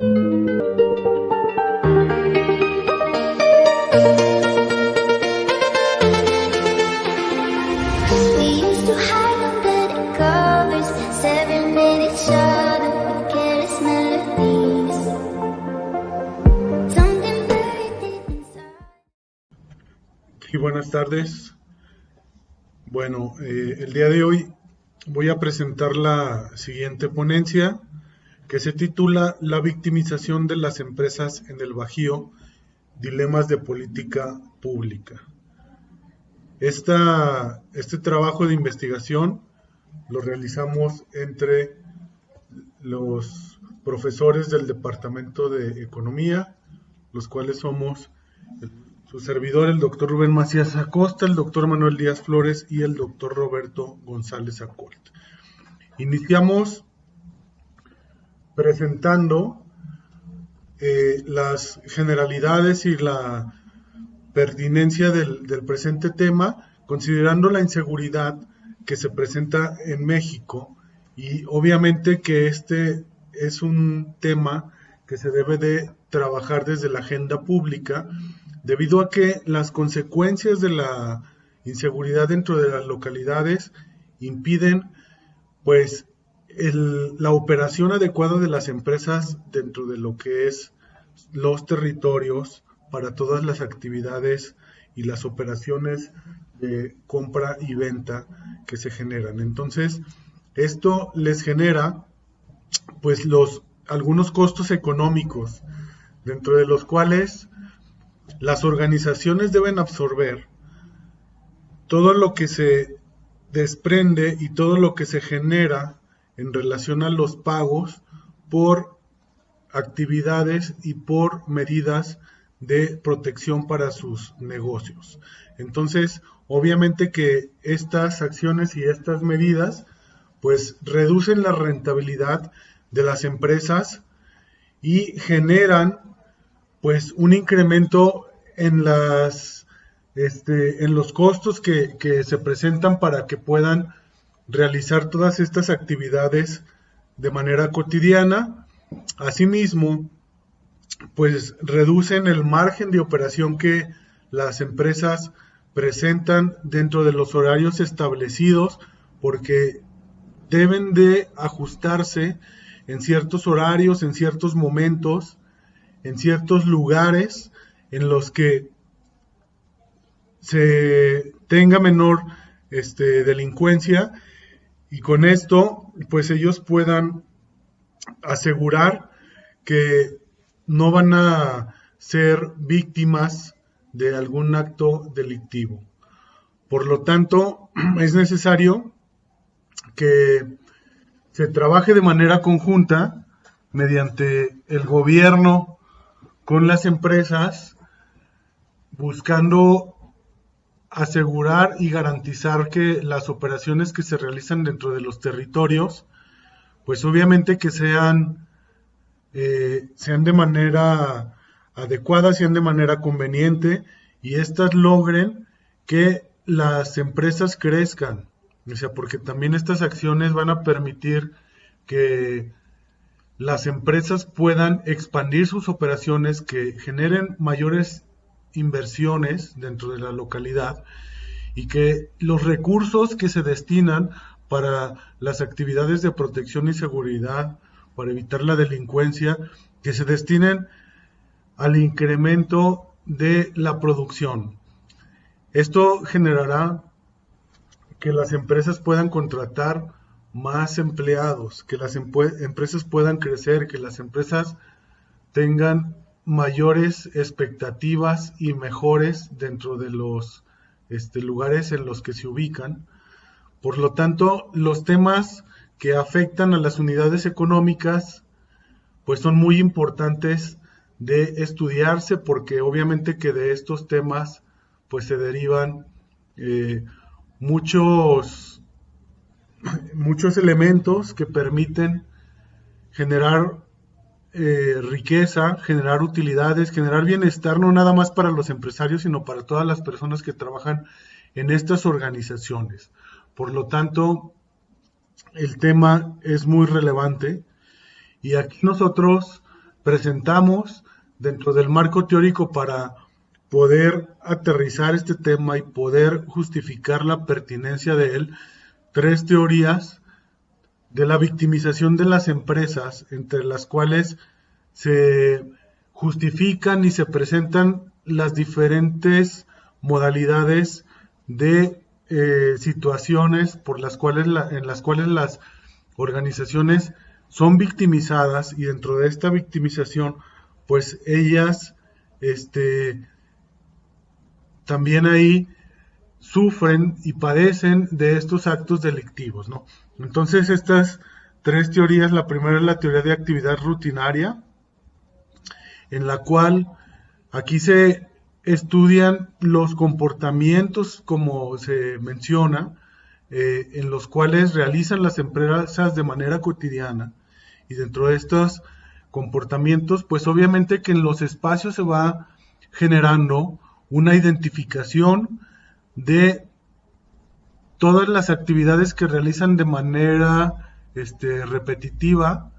Y buenas tardes. Bueno, el día de hoy voy a presentar la siguiente ponencia que se titula La victimización de las empresas en el Bajío, dilemas de política pública. Este trabajo de investigación lo realizamos entre los profesores del Departamento de Economía, los cuales somos su servidor, el doctor Rubén Macías Acosta, el doctor Manuel Díaz Flores y el doctor Roberto González Acosta. Iniciamos presentando las generalidades y la pertinencia del presente tema, considerando la inseguridad que se presenta en México, y obviamente que este es un tema que se debe de trabajar desde la agenda pública, debido a que las consecuencias de la inseguridad dentro de las localidades impiden pues la operación adecuada de las empresas dentro de lo que es los territorios para todas las actividades y las operaciones de compra y venta que se generan. Entonces, esto les genera pues algunos costos económicos, dentro de los cuales las organizaciones deben absorber todo lo que se desprende y todo lo que se genera en relación a los pagos por actividades y por medidas de protección para sus negocios. Entonces, obviamente que estas acciones y estas medidas pues reducen la rentabilidad de las empresas y generan pues un incremento en los costos que se presentan para que puedan realizar todas estas actividades de manera cotidiana. Asimismo, pues reducen el margen de operación que las empresas presentan dentro de los horarios establecidos, porque deben de ajustarse en ciertos horarios, en ciertos momentos, en ciertos lugares en los que se tenga menor delincuencia, y con esto pues ellos puedan asegurar que no van a ser víctimas de algún acto delictivo. Por lo tanto, es necesario que se trabaje de manera conjunta mediante el gobierno con las empresas, buscando asegurar y garantizar que las operaciones que se realizan dentro de los territorios, pues obviamente que sean de manera adecuada, sean de manera conveniente, y estas logren que las empresas crezcan. O sea, porque también estas acciones van a permitir que las empresas puedan expandir sus operaciones, que generen mayores inversiones dentro de la localidad, y que los recursos que se destinan para las actividades de protección y seguridad, para evitar la delincuencia, que se destinen al incremento de la producción. Esto generará que las empresas puedan contratar más empleados, que las empresas puedan crecer, que las empresas tengan mayores expectativas y mejores dentro de los lugares en los que se ubican. Por lo tanto, los temas que afectan a las unidades económicas pues son muy importantes de estudiarse, porque obviamente que de estos temas pues se derivan muchos elementos que permiten generar riqueza, generar utilidades, generar bienestar, no nada más para los empresarios, sino para todas las personas que trabajan en estas organizaciones. Por lo tanto, el tema es muy relevante, y aquí nosotros presentamos dentro del marco teórico para poder aterrizar este tema y poder justificar la pertinencia de él, 3 teorías de la victimización de las empresas, entre las cuales se justifican y se presentan las diferentes modalidades de situaciones por las cuales en las cuales las organizaciones son victimizadas, y dentro de esta victimización pues ellas también ahí sufren y padecen de estos actos delictivos, ¿no? Entonces estas 3 teorías, la primera es la teoría de actividad rutinaria, en la cual aquí se estudian los comportamientos, como se menciona, en los cuales realizan las empresas de manera cotidiana, y dentro de estos comportamientos, pues obviamente que en los espacios se va generando una identificación de todas las actividades que realizan de manera repetitiva,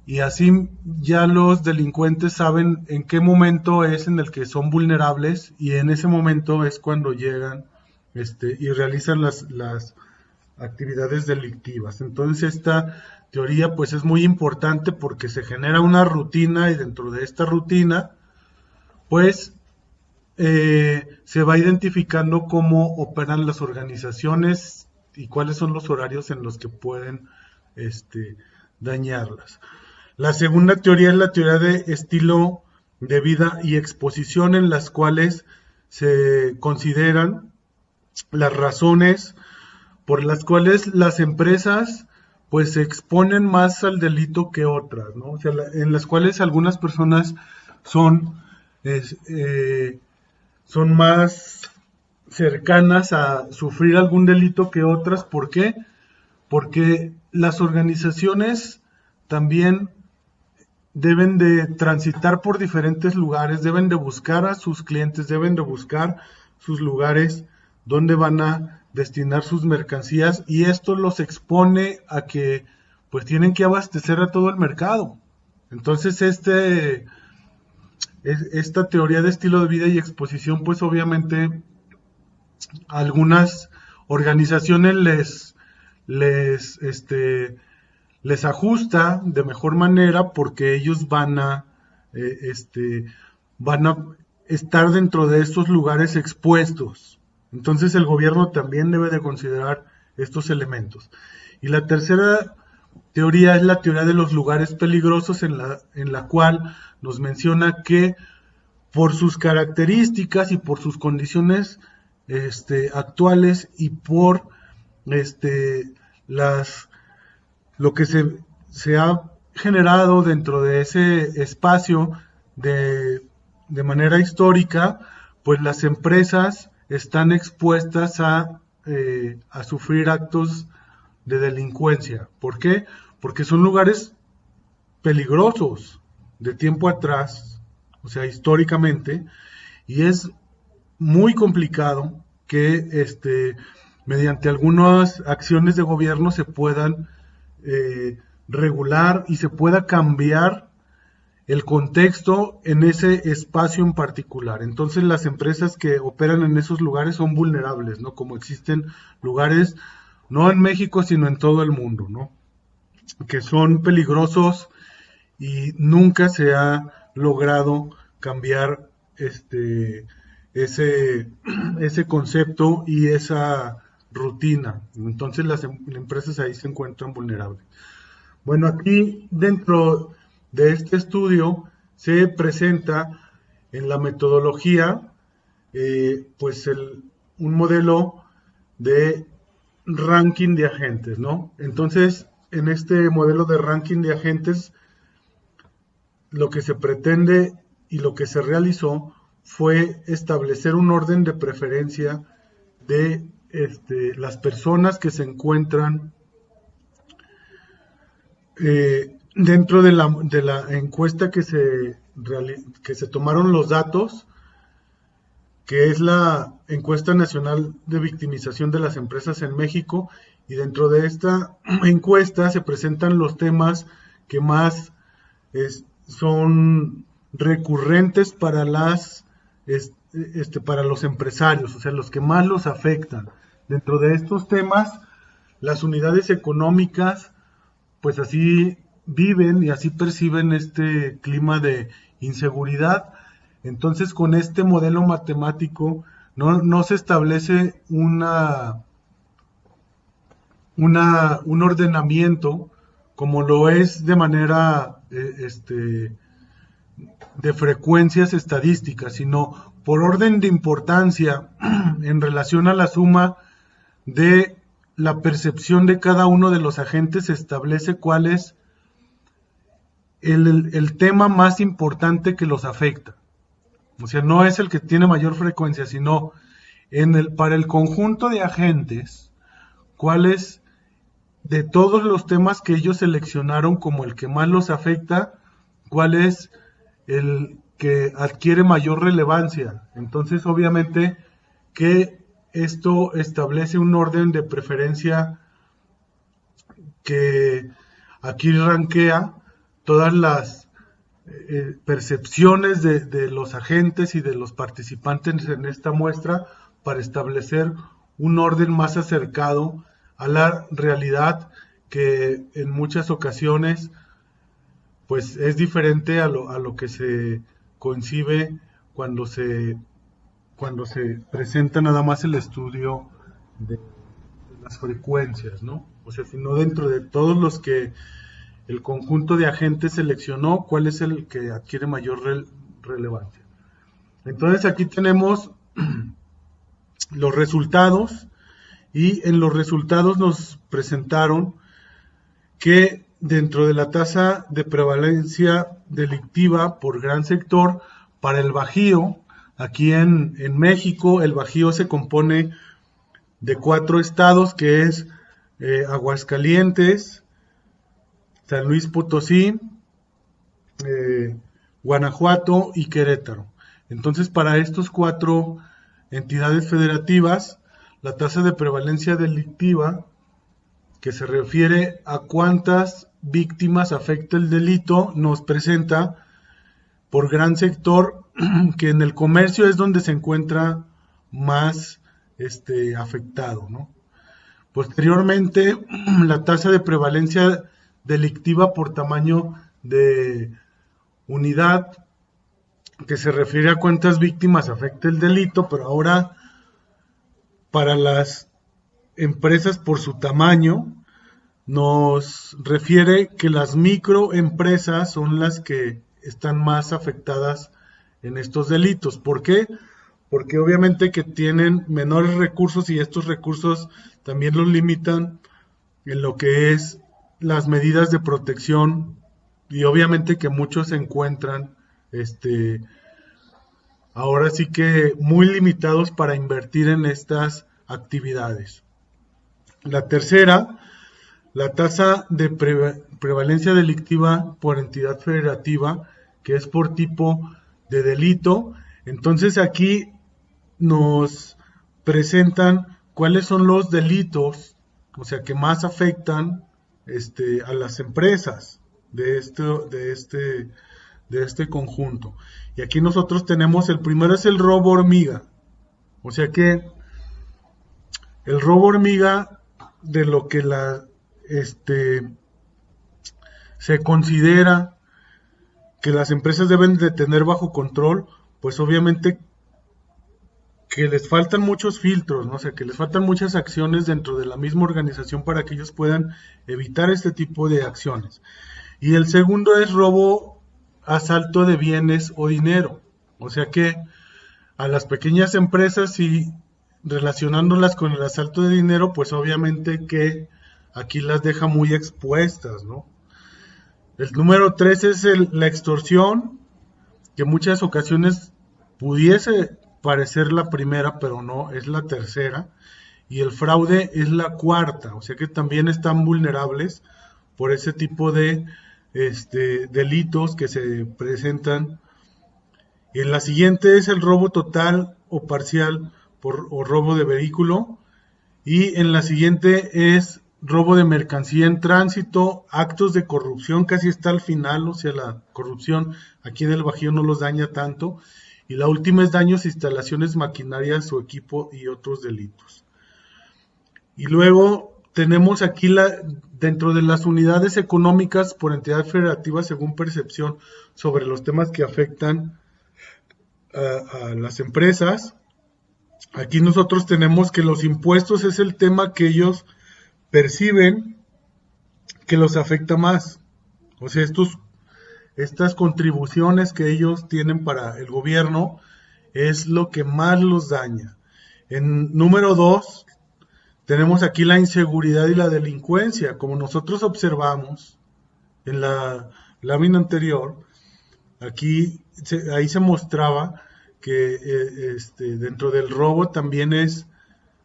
y así ya los delincuentes saben en qué momento es en el que son vulnerables, y en ese momento es cuando llegan y realizan las actividades delictivas. Entonces esta teoría pues es muy importante porque se genera una rutina, y dentro de esta rutina pues se va identificando cómo operan las organizaciones y cuáles son los horarios en los que pueden dañarlas. La segunda teoría es la teoría de estilo de vida y exposición, en las cuales se consideran las razones por las cuales las empresas pues se exponen más al delito que otras, ¿no? O sea, en las cuales algunas personas son más cercanas a sufrir algún delito que otras. ¿Por qué? Porque las organizaciones también deben de transitar por diferentes lugares, deben de buscar a sus clientes, deben de buscar sus lugares donde van a destinar sus mercancías, y esto los expone a que pues tienen que abastecer a todo el mercado. Entonces esta teoría de estilo de vida y exposición, pues obviamente algunas organizaciones les ajusta de mejor manera, porque ellos van a estar dentro de estos lugares expuestos. Entonces el gobierno también debe de considerar estos elementos. Y la tercera teoría es la teoría de los lugares peligrosos, en la cual nos menciona que por sus características y por sus condiciones actuales, y por lo que se ha generado dentro de ese espacio de manera histórica, pues las empresas están expuestas a sufrir actos de delincuencia. ¿Por qué? Porque son lugares peligrosos de tiempo atrás, o sea, históricamente, y es muy complicado que mediante algunas acciones de gobierno se puedan regular y se pueda cambiar el contexto en ese espacio en particular. Entonces las empresas que operan en esos lugares son vulnerables, ¿no? Como existen lugares, no en México, sino en todo el mundo, ¿no? Que son peligrosos, y nunca se ha logrado cambiar ese concepto y esa rutina. Entonces las empresas ahí se encuentran vulnerables. Bueno, aquí dentro de este estudio se presenta en la metodología pues un modelo de ranking de agentes, ¿no? Entonces, en este modelo de ranking de agentes, lo que se pretende y lo que se realizó fue establecer un orden de preferencia de las personas que se encuentran dentro de la encuesta que se tomaron los datos, que es la encuesta nacional de victimización de las empresas en México, y dentro de esta encuesta se presentan los temas que más son recurrentes para para los empresarios, o sea, los que más los afectan. Dentro de estos temas, las unidades económicas, pues así viven y así perciben este clima de inseguridad. Entonces, con este modelo matemático no se establece un ordenamiento como lo es de manera de frecuencias estadísticas, sino por orden de importancia en relación a la suma de la percepción de cada uno de los agentes, se establece cuál es el tema más importante que los afecta. O sea, no es el que tiene mayor frecuencia, sino para el conjunto de agentes, cuál es de todos los temas que ellos seleccionaron como el que más los afecta, cuál es el que adquiere mayor relevancia. Entonces, obviamente que esto establece un orden de preferencia que aquí rankea todas las percepciones de los agentes y de los participantes en esta muestra para establecer un orden más acercado a la realidad, que en muchas ocasiones pues es diferente a lo que se concibe cuando se presenta nada más el estudio de las frecuencias, ¿no? O sea, sino dentro de todos los que el conjunto de agentes seleccionó, cuál es el que adquiere mayor relevancia. Entonces aquí tenemos los resultados, y en los resultados nos presentaron que dentro de la tasa de prevalencia delictiva por gran sector para el Bajío, aquí en México, el Bajío se compone de 4 estados, que es Aguascalientes, San Luis Potosí, Guanajuato y Querétaro. Entonces, para estos 4 entidades federativas, la tasa de prevalencia delictiva, que se refiere a cuántas víctimas afecta el delito, nos presenta por gran sector que en el comercio es donde se encuentra más afectado, ¿no? Posteriormente, la tasa de prevalencia delictiva por tamaño de unidad, que se refiere a cuántas víctimas afecta el delito, pero ahora para las empresas por su tamaño, nos refiere que las microempresas son las que están más afectadas en estos delitos. ¿Por qué? Porque obviamente que tienen menores recursos, y estos recursos también los limitan en lo que es las medidas de protección, y obviamente que muchos se encuentran ahora sí que muy limitados para invertir en estas actividades. La tercera, la tasa de prevalencia delictiva por entidad federativa, que es por tipo de delito. Entonces aquí nos presentan cuáles son los delitos, o sea, que más afectan a las empresas de este conjunto. Y aquí nosotros tenemos, el primero es el robo hormiga. O sea que el robo hormiga, de lo que se considera que las empresas deben de tener bajo control, pues obviamente que les faltan muchos filtros, ¿no? O sea, que les faltan muchas acciones dentro de la misma organización para que ellos puedan evitar este tipo de acciones. Y el segundo es robo, asalto de bienes o dinero. O sea que a las pequeñas empresas, y relacionándolas con el asalto de dinero, pues obviamente que aquí las deja muy expuestas, ¿no? El número 3 es la extorsión, que en muchas ocasiones pudiese parecer la primera, pero no, es la tercera. Y el fraude es la cuarta, o sea que también están vulnerables por ese tipo de delitos que se presentan. Y en la siguiente es el robo total o parcial o robo de vehículo. Y en la siguiente es robo de mercancía en tránsito, actos de corrupción, casi está al final, o sea, la corrupción aquí en el Bajío no los daña tanto, y la última es daños a instalaciones, maquinarias o equipo y otros delitos. Y luego tenemos aquí dentro de las unidades económicas por entidad federativa según percepción sobre los temas que afectan a las empresas. Aquí nosotros tenemos que los impuestos es el tema que ellos perciben que los afecta más. O sea, estas contribuciones que ellos tienen para el gobierno es lo que más los daña. En número 2, tenemos aquí la inseguridad y la delincuencia. Como nosotros observamos en la lámina anterior, ahí se mostraba que dentro del robo también es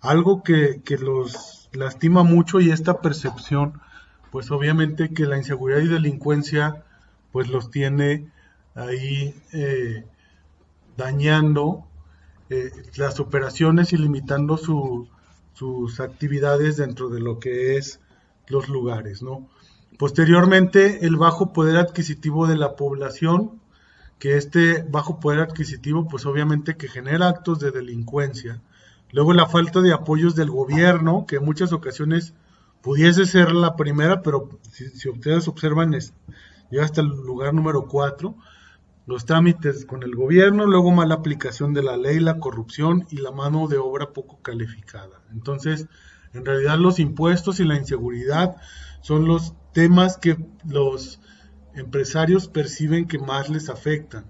algo que los lastima mucho, y esta percepción, pues obviamente que la inseguridad y delincuencia pues los tiene ahí dañando las operaciones y limitando sus actividades dentro de lo que es los lugares, ¿no? Posteriormente, el bajo poder adquisitivo de la población, que este bajo poder adquisitivo pues obviamente que genera actos de delincuencia. Luego la falta de apoyos del gobierno, que en muchas ocasiones pudiese ser la primera, pero si ustedes observan, llega hasta el lugar número 4, los trámites con el gobierno, luego mala aplicación de la ley, la corrupción y la mano de obra poco calificada. Entonces, en realidad los impuestos y la inseguridad son los temas que los empresarios perciben que más les afectan.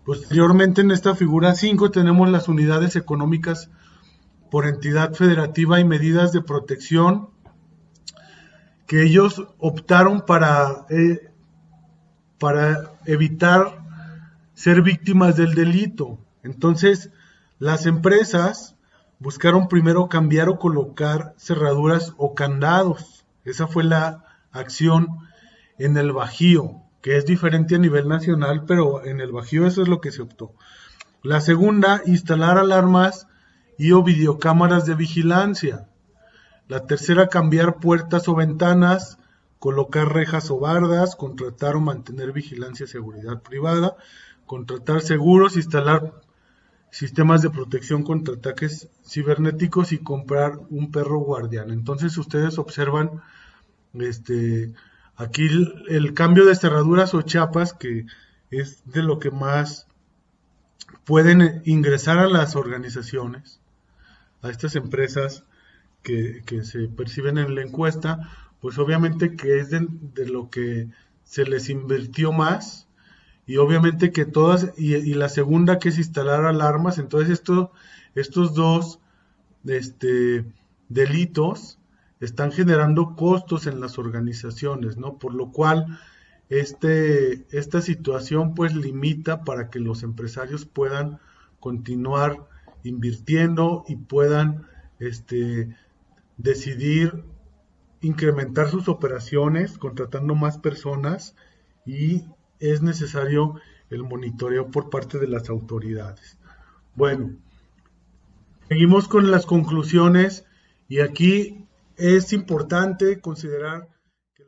Posteriormente, en esta figura 5 tenemos las unidades económicas por entidad federativa y medidas de protección que ellos optaron para evitar ser víctimas del delito. Entonces, las empresas buscaron primero cambiar o colocar cerraduras o candados. Esa fue la acción en el Bajío, que es diferente a nivel nacional, pero en el Bajío eso es lo que se optó. La segunda, instalar alarmas y o videocámaras de vigilancia. La tercera, cambiar puertas o ventanas, colocar rejas o bardas, contratar o mantener vigilancia y seguridad privada, contratar seguros, instalar sistemas de protección contra ataques cibernéticos y comprar un perro guardián. Entonces ustedes observan aquí el cambio de cerraduras o chapas, que es de lo que más pueden ingresar a las organizaciones, a estas empresas que se perciben en la encuesta, pues obviamente que es de lo que se les invirtió más, y obviamente que todas, y la segunda que es instalar alarmas. Entonces estos dos delitos están generando costos en las organizaciones, ¿no? Por lo cual esta situación pues limita para que los empresarios puedan continuar invirtiendo y puedan decidir incrementar sus operaciones contratando más personas, y es necesario el monitoreo por parte de las autoridades. Bueno, seguimos con las conclusiones, y aquí es importante considerar que